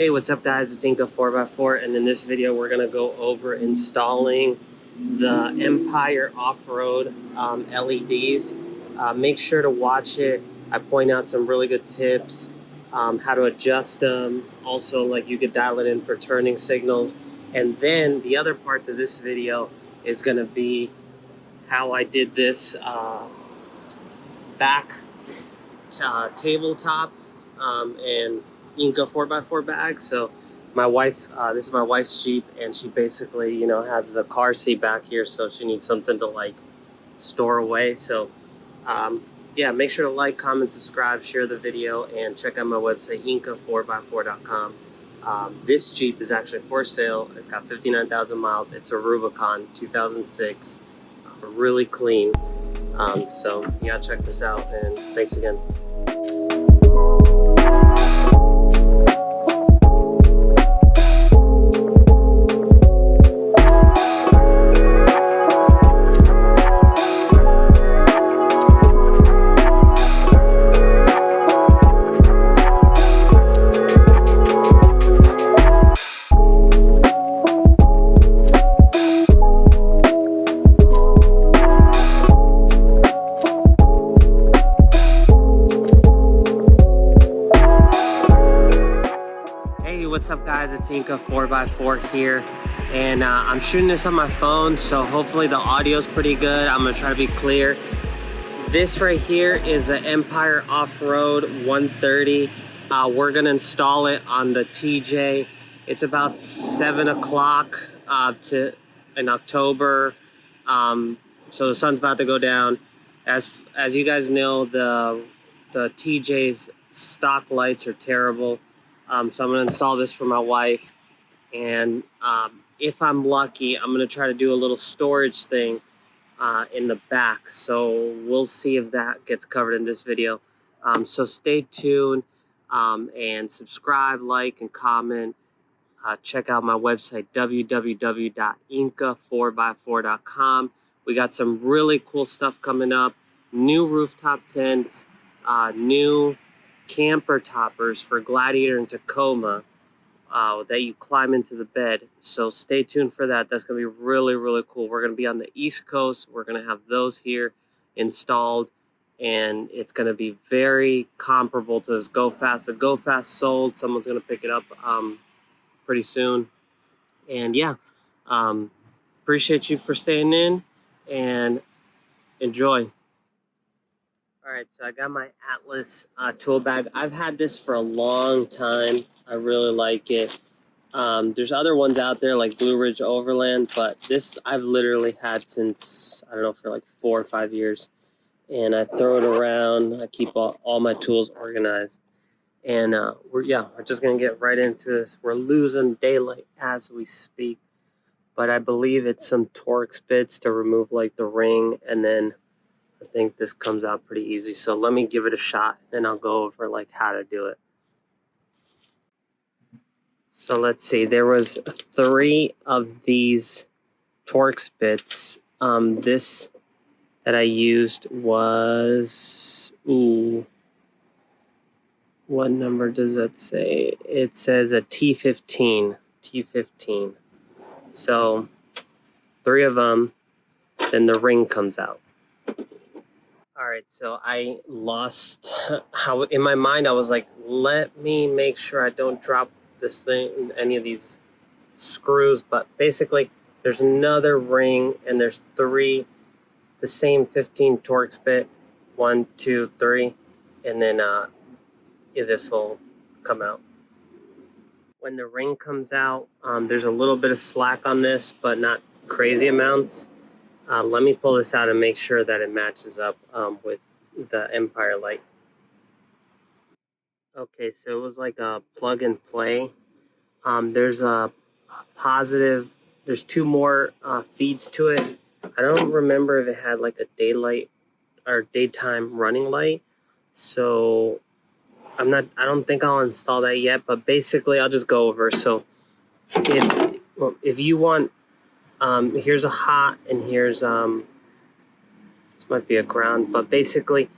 Hey, what's up guys, it's Inca 4x4, and in this video we're going to go over installing the Empire Off-Road LEDs. Make sure to watch it. I point out some really good tips, how to adjust them, also like you could dial it in for turning signals. And then the other part to this video is going to be how I did this back tabletop and Inca 4x4 bag. So my wife, this is my wife's Jeep, and she basically, you know, has the car seat back here, so she needs something to like store away. So yeah, make sure to like, comment, subscribe, share the video, and check out my website, inca4x4.com. This Jeep is actually for sale. It's got 59,000 miles. It's a Rubicon 2006, really clean. So yeah, check this out, and thanks again. What's up guys, it's Inca 4x4 here, and I'm shooting this on my phone, so hopefully the audio is pretty good. I'm gonna try to be clear. This right here is an Empire Off-Road 130. We're gonna install it on the TJ. It's about 7 o'clock in October, so the sun's about to go down. As you guys know, the TJ's stock lights are terrible. So I'm going to install this for my wife, and if I'm lucky, I'm going to try to do a little storage thing in the back. So we'll see if that gets covered in this video. So stay tuned and subscribe, like, and comment. Check out my website, www.inca4x4.com. We got some really cool stuff coming up. New rooftop tents, new camper toppers for Gladiator and Tacoma that you climb into the bed. So stay tuned for that. That's going to be really, really cool. We're going to be on the East Coast. We're going to have those here installed, and it's going to be very comparable to this Go Fast. The Go Fast sold. Someone's going to pick it up pretty soon. And yeah, appreciate you for staying in, and enjoy. All right, so I got my Atlas tool bag. I've had this for a long time. I really like it. There's other ones out there like Blue Ridge Overland, but this I've literally had since, I don't know, for like 4 or 5 years. And I throw it around. I keep all my tools organized. And we're just going to get right into this. We're losing daylight as we speak. But I believe it's some Torx Bits to remove like the ring, and then I think this comes out pretty easy. So let me give it a shot, and I'll go over like how to do it. So let's see, there was 3 of these Torx Bits. This that I used was, what number does that say? It says a T15. So 3 of them, then the ring comes out. All right, so I lost how in my mind I was like, let me make sure I don't drop this thing in any of these screws. But basically, there's another ring, and there's 3, the same 15 Torx bit, 1, 2, 3, and then this will come out. When the ring comes out, there's a little bit of slack on this, but not crazy amounts. Let me pull this out and make sure that it matches up with the Empire light. Okay, so it was like a plug and play. There's a positive, there's 2 more feeds to it. I don't remember if it had like a daylight or daytime running light. So I don't think I'll install that yet, but basically I'll just go over. So if you want, here's a hot, and here's this might be a ground, but basically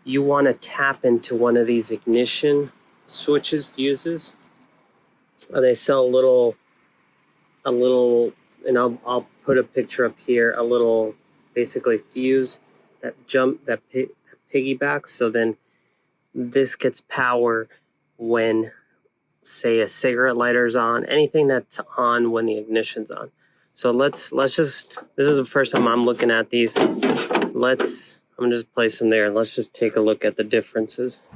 you want to tap into one of these ignition switches, fuses. They sell a little, and I'll put a picture up here, a little basically fuse that piggybacks. So then this gets power when, say, a cigarette lighter's on, anything that's on when the ignition's on. So let's just, this is the first time I'm looking at these. I'm gonna just place them there and let's just take a look at the differences.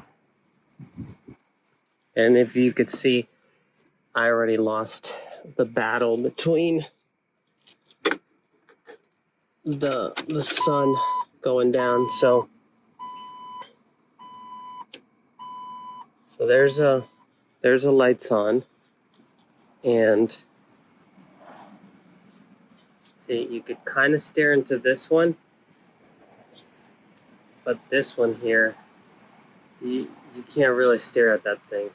And if you could see, I already lost the battle between the sun going down. So there's a lights on, and see, you could kind of stare into this one, but this one here, you can't really stare at that thing.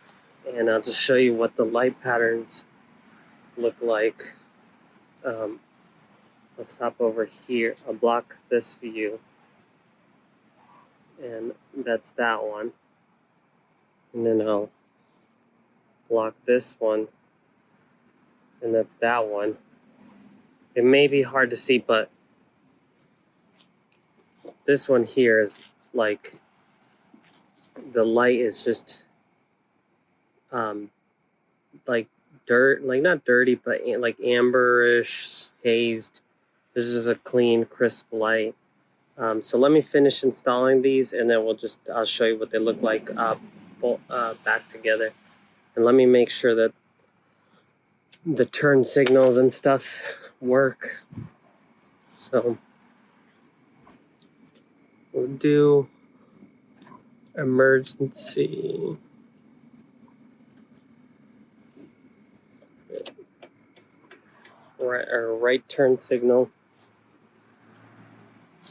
And I'll just show you what the light patterns look like. Let's stop over here. I'll block this view, and that's that one. And then I'll block this one, and that's that one. It may be hard to see, but this one here is like, the light is just like dirt, like not dirty, but like amberish, hazed. This is a clean, crisp light. So let me finish installing these, and then I'll show you what they look like back together. And let me make sure that the turn signals and stuff work. So we'll do emergency. Right turn signal.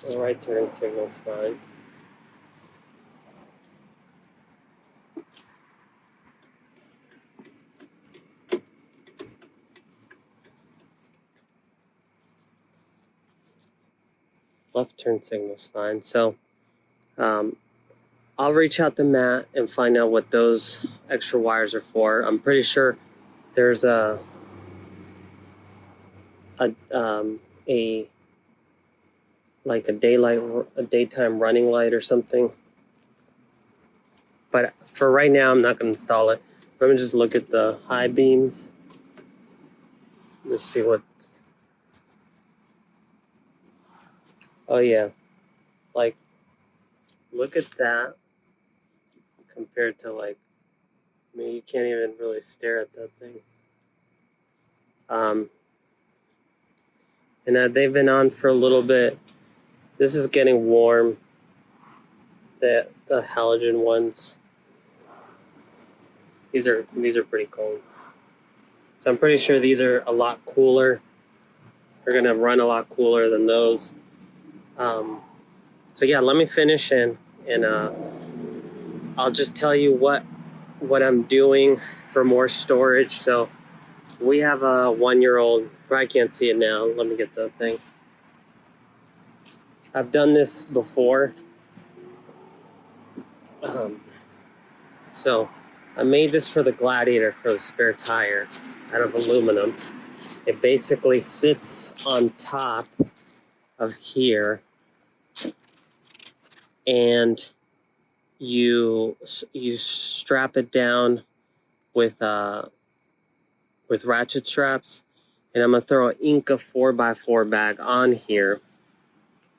The right turn signal's fine. Left turn signal's fine. So I'll reach out to Matt and find out what those extra wires are for. I'm pretty sure there's a daytime running light or something. But for right now, I'm not going to install it. Let me just look at the high beams. Let's see what. Oh yeah, like, look at that compared to, like, I mean, you can't even really stare at that thing. And they've been on for a little bit. This is getting warm. The halogen ones. These are pretty cold. So I'm pretty sure these are a lot cooler. They're gonna run a lot cooler than those. So yeah, let me finish and I'll just tell you what I'm doing for more storage. So we have a 1-year-old. I can't see it now. Let me get the thing. I've done this before. So I made this for the Gladiator for the spare tire out of aluminum. It basically sits on top of here, and you strap it down with ratchet straps. And I'm gonna throw an Inca 4x4 bag on here,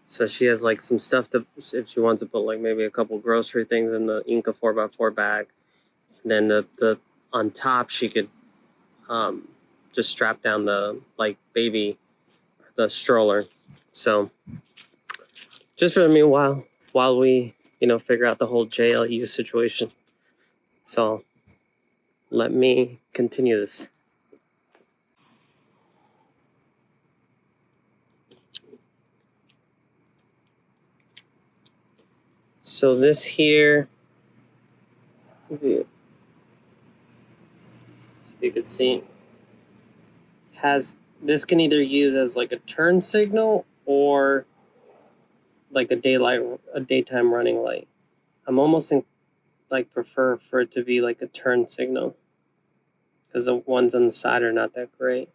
so she has like some stuff to, if she wants to put like maybe a couple grocery things in the Inca 4x4 bag. And then the on top she could just strap down the the stroller. So just for the meanwhile, while we figure out the whole JLU situation. So let me continue this. So this here, if you could see, this can either use as like a turn signal or like a daytime running light. I'm almost prefer for it to be like a turn signal, because the ones on the side are not that great.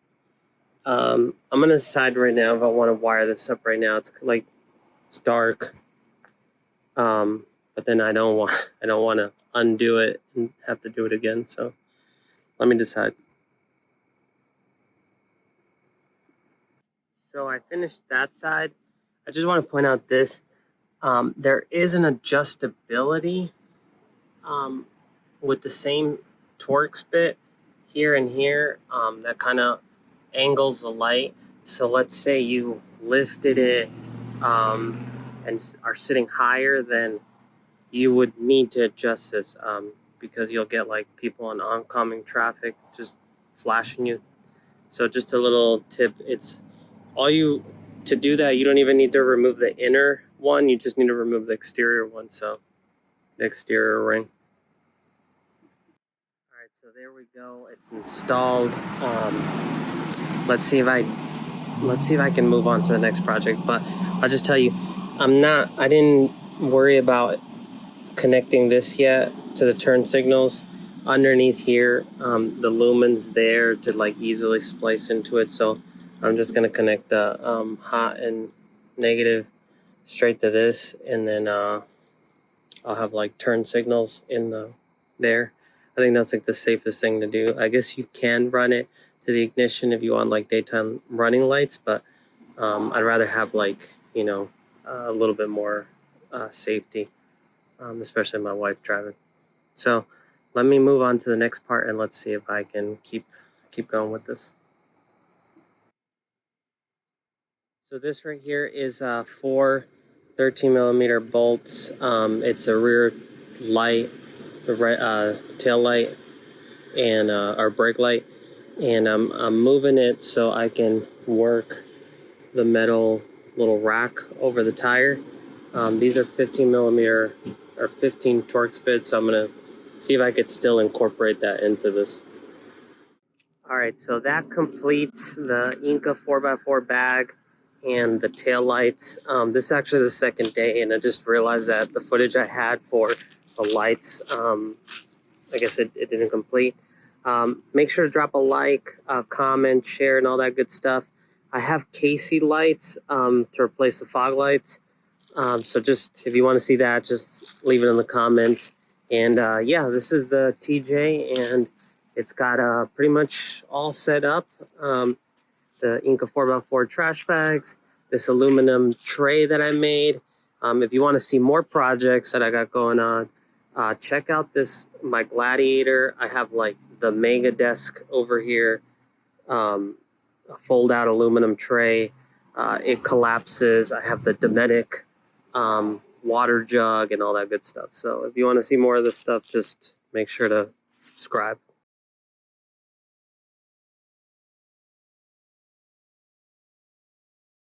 I'm gonna decide right now if I want to wire this up right now. It's dark, but then I don't want to undo it and have to do it again. So let me decide. So I finished that side. I just want to point out this. There is an adjustability with the same Torx bit here and here that kind of angles the light. So let's say you lifted it and are sitting higher, then you would need to adjust this because you'll get like people on oncoming traffic just flashing you. So just a little tip, to do that, you don't even need to remove the inner one, you just need to remove the exterior one, so the exterior ring. All right, so there we go, it's installed. Let's see if I can move on to the next project, but I'll just tell you, I didn't worry about connecting this yet to the turn signals. Underneath here, the lumen's there to like easily splice into it, so I'm just gonna connect the hot and negative straight to this, and then I'll have like turn signals in there. I think that's like the safest thing to do. I guess you can run it to the ignition if you want like daytime running lights, but I'd rather have like, you know, a little bit more safety, especially my wife driving. So let me move on to the next part and let's see if I can keep going with this. So this right here is 4 13mm bolts. It's a rear light, tail light, and our brake light, and I'm moving it so I can work the metal little rack over the tire. These are 15mm or 15 Torx bits, so I'm gonna see if I could still incorporate that into this. All right, so that completes the Inca 4x4 bag and the tail lights. This is actually the second day, and I just realized that the footage I had for the lights, I guess it didn't complete. Make sure to drop a like, comment, share, and all that good stuff. I have Casey lights to replace the fog lights. So just, if you want to see that, just leave it in the comments. And yeah, this is the TJ, and it's got pretty much all set up. The Inca 4x4 trash bags, this aluminum tray that I made. If you want to see more projects that I got going on, check out my Gladiator. I have like the mega desk over here, a fold out aluminum tray. It collapses. I have the Dometic water jug and all that good stuff. So if you want to see more of this stuff, just make sure to subscribe.